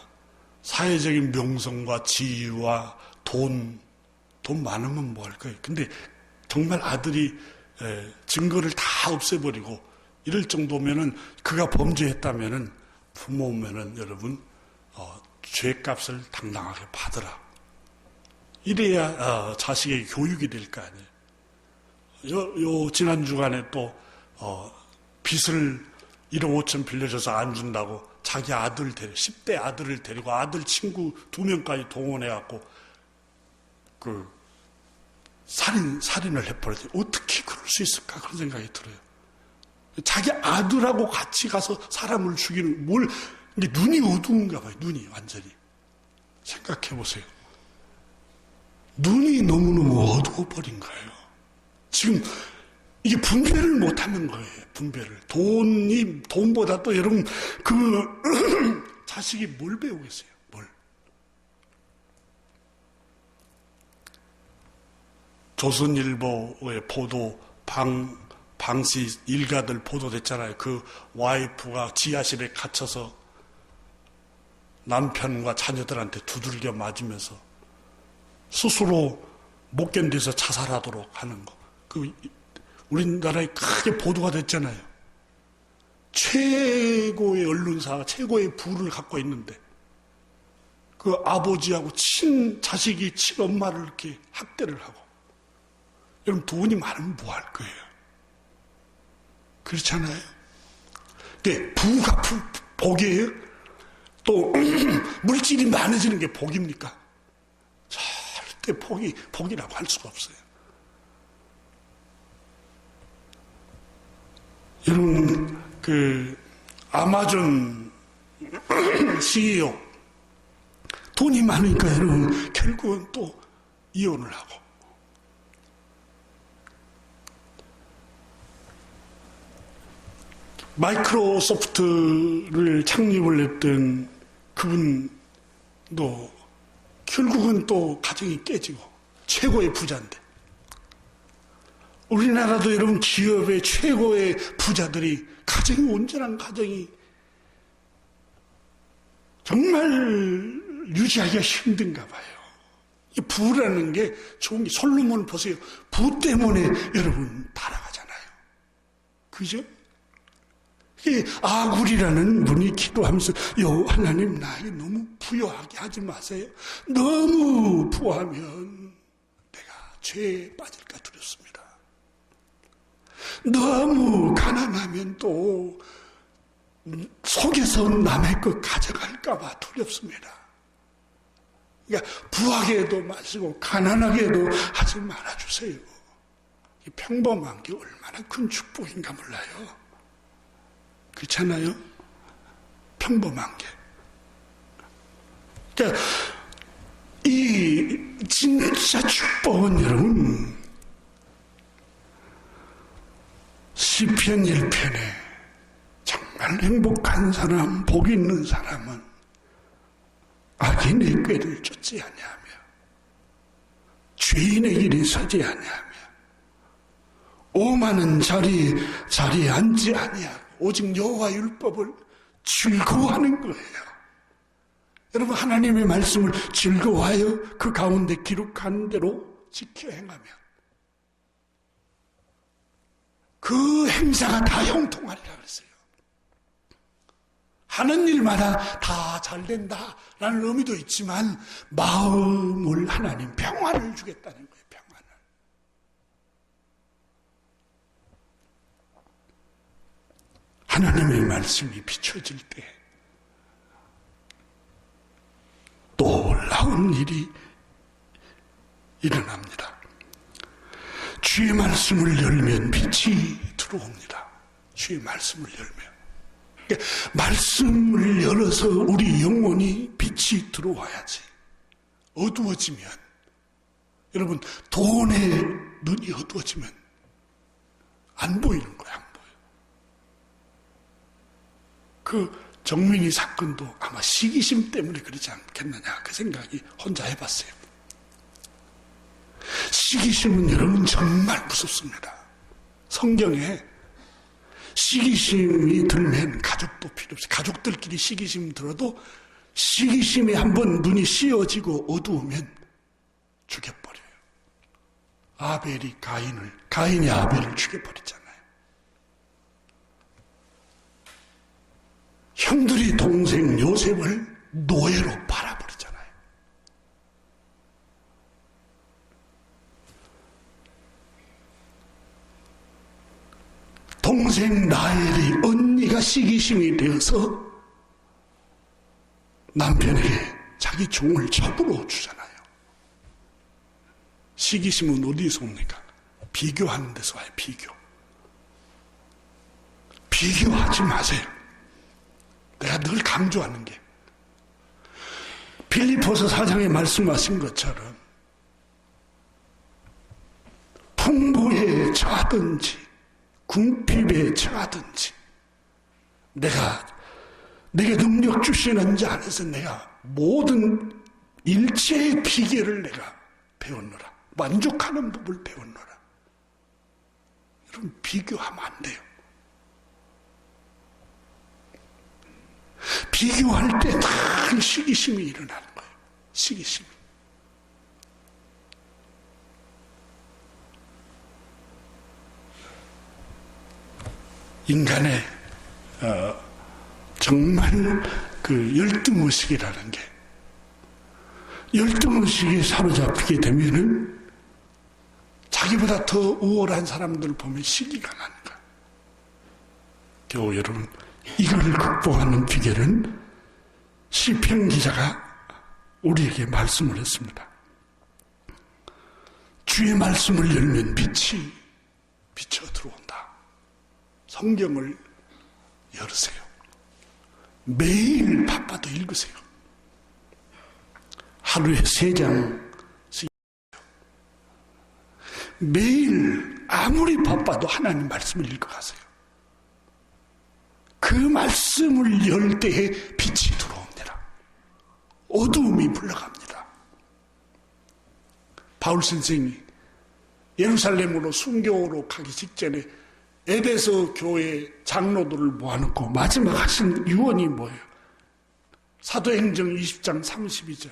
사회적인 명성과 지위와 돈 많으면 뭐 할 거예요. 근데 정말 아들이 증거를 다 없애버리고 이럴 정도면은 그가 범죄했다면은 부모면은 여러분 죄값을 당당하게 받으라. 이래야 자식의 교육이 될 거 아니에요. 지난 주간에 또 빚을 1억 5천 빌려줘서 안 준다고 자기 아들 10대 아들을 데리고 아들 친구 2명까지 동원해갖고 살인을 해버렸어요. 어떻게 그럴 수 있을까? 그런 생각이 들어요. 자기 아들하고 같이 가서 사람을 죽이는, 이게 눈이 어두운가 봐요. 눈이 완전히. 생각해 보세요. 눈이 너무너무 어두워버린 거예요. 지금 이게 분별을 못하는 거예요. 분별을. 돈보다 또 여러분, 자식이 뭘 배우겠어요? 뭘. 조선일보의 보도, 방씨 일가들 보도됐잖아요. 그 와이프가 지하실에 갇혀서 남편과 자녀들한테 두들겨 맞으면서 스스로 못 견뎌서 자살하도록 하는 거. 우리나라에 크게 보도가 됐잖아요. 최고의 언론사, 최고의 부를 갖고 있는데 그 아버지하고 자식이 친엄마를 이렇게 학대를 하고. 여러분, 돈이 많으면 뭐 할 거예요? 그렇잖아요. 근데 부가 복이에요? 또 물질이 많아지는 게 복입니까? 절대 복이라고 할 수가 없어요. 여러분, 아마존 CEO 돈이 많으니까 여러분 결국은 또 이혼을 하고, 마이크로소프트를 창립을 했던 그분도 결국은 또 가정이 깨지고 최고의 부자인데, 우리나라도 여러분 기업의 최고의 부자들이 가정이 온전한 가정이 정말 유지하기가 힘든가 봐요. 이 부라는 게 좋은 게, 솔로몬 보세요. 부 때문에 여러분 타락하잖아요. 그죠? 아굴이라는 분이 기도하면서 하나님 나에게 너무 부여하게 하지 마세요. 너무 부하면 내가 죄에 빠질까 두렵습니다. 너무 가난하면 또 속에서 남의 것 가져갈까 봐 두렵습니다. 그러니까 부하게 해도 마시고 가난하게 해도 하지 말아주세요. 평범한 게 얼마나 큰 축복인가 몰라요. 그렇잖아요? 평범한 게. 그러니까 이 진짜 축복은 여러분, 시편 1편에 정말 행복한 사람, 복 있는 사람은 악인의 꾀를 쫓지 아니하며 죄인의 길에 서지 아니하며 오만한 자리에 앉지 아니하고 오직 여호와 율법을 즐거워하는 거예요. 여러분, 하나님의 말씀을 즐거워하여 그 가운데 기록한 대로 지켜 행하며 그 행사가 다 형통하리라 그랬어요. 하는 일마다 다 잘 된다라는 의미도 있지만 마음을 하나님 평안을 주겠다는 거예요. 평안을. 하나님의 말씀이 비춰질 때 놀라운 일이 일어납니다. 주의 말씀을 열면 빛이 들어옵니다. 주의 말씀을 열면. 말씀을 열어서 우리 영혼이 빛이 들어와야지. 어두워지면, 여러분, 돈의 눈이 어두워지면 안 보이는 거야, 안 보여. 그 정민이 사건도 아마 시기심 때문에 그러지 않겠느냐, 그 생각이 혼자 해봤어요. 시기심은 여러분 정말 무섭습니다. 성경에 시기심이 들면 가족도 필요 없어요. 가족들끼리 시기심 들어도 시기심에 한번 눈이 씌어지고 어두우면 죽여버려요. 가인이 아벨을 죽여버리잖아요. 형들이 동생 요셉을 노예로 팔아버리잖아요. 동생 라헬이 언니가 시기심이 되어서 남편에게 자기 종을 첩으로 주잖아요. 시기심은 어디서 옵니까? 비교하는 데서 와요. 비교하지 마세요. 내가 늘 강조하는 게 빌립보서 4장에 말씀하신 것처럼 풍부에 처하든지 궁핍에 처하든지 내게 능력 주시는 자 안에서 내가 모든 일체의 비결을 내가 배웠노라. 만족하는 법을 배웠노라. 여러분, 비교하면 안 돼요. 비교할 때 다 시기심이 일어나는 거예요. 시기심이. 인간의 정말 그 열등의식이라는 게, 열등의식에 사로잡히게 되면은 자기보다 더 우월한 사람들 보면 시기가 나는 거예요. 겨우 여러분, 이걸 극복하는 비결은 시편 기자가 우리에게 말씀을 했습니다. 주의 말씀을 열면 빛이 비쳐 들어온다. 성경을 열으세요. 매일 바빠도 읽으세요. 하루에 3장씩 매일 아무리 바빠도 하나님 말씀을 읽어가세요. 그 말씀을 열 때에 빛이 들어옵니다. 어두움이 물러갑니다. 바울 선생이 예루살렘으로 순교로 가기 직전에 에베소 교회 장로들을 모아놓고 마지막 하신 유언이 뭐예요? 사도행정 20장 32절.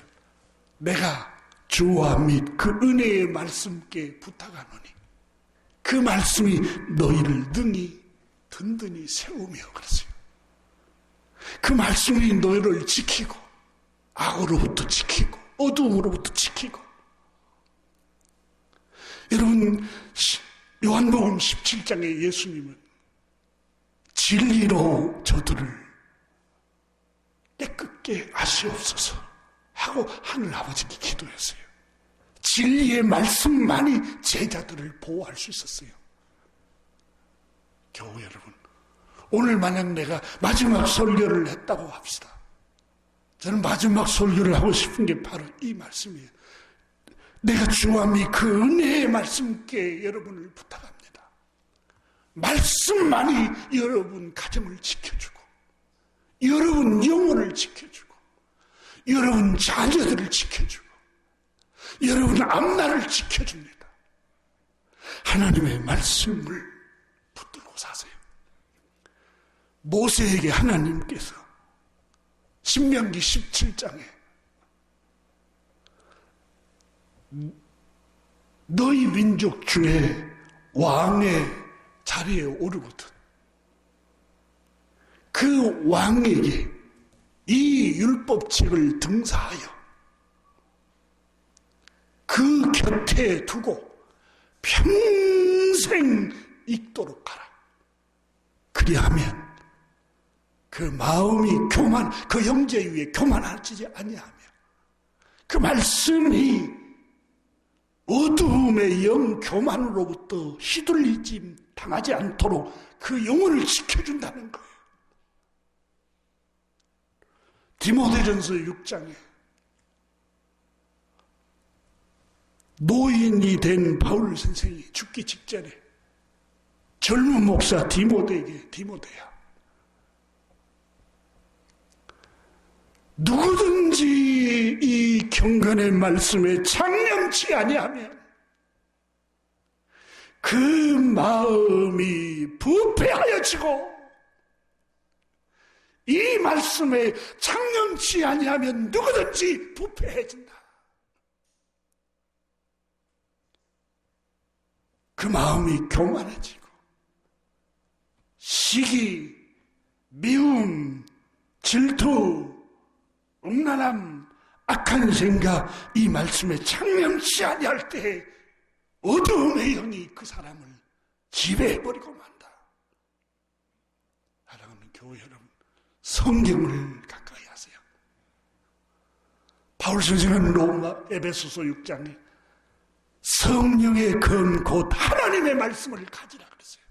내가 주와 및 그 은혜의 말씀께 부탁하노니 그 말씀이 너희를 능히 든든히 세우며 그랬어요. 그 말씀이 너희를 지키고 악으로부터 지키고 어두움으로부터 지키고. 여러분, 요한복음 17장에 예수님은 진리로 저들을 깨끗게 하시옵소서 하고 하늘 아버지께 기도했어요. 진리의 말씀만이 제자들을 보호할 수 있었어요. 겨우 여러분, 오늘 만약 내가 마지막 설교를 했다고 합시다. 저는 마지막 설교를 하고 싶은 게 바로 이 말씀이에요. 내가 주와 및 그 은혜의 말씀께 여러분을 부탁합니다. 말씀만이 여러분 가정을 지켜주고 여러분 영혼을 지켜주고 여러분 자녀들을 지켜주고 여러분 앞날을 지켜줍니다. 하나님의 말씀을 붙들고 사세요. 모세에게 하나님께서 신명기 17장에 너희 민족 중에 왕의 자리에 오르거든 그 왕에게 이 율법책을 등사하여 그 곁에 두고 평생 읽도록 하라. 그리하면 그 마음이 그 형제 위에 교만하지 아니하며 그 말씀이 어두움의 영 교만으로부터 휘둘리지 당하지 않도록 그 영혼을 지켜준다는 거예요. 디모데전서 6장에 노인이 된 바울 선생이 죽기 직전에 젊은 목사 디모데에게 디모데야, 누구든지 이 경건의 말씀에 창념치 아니하면 그 마음이 부패하여지고 이 말씀에 창념치 아니하면 누구든지 부패해진다. 그 마음이 교만해지고 시기, 미움, 질투, 음란함, 악한 생각, 이 말씀에 창념치 아니할 때 어두움의 영이 그 사람을 지배해버리고 만다. 사랑하는 교회 여러분, 성경을 가까이 하세요. 바울 선생은 로마 에베소서 6장에 성령의 건 곧 하나님의 말씀을 가지라 그랬어요.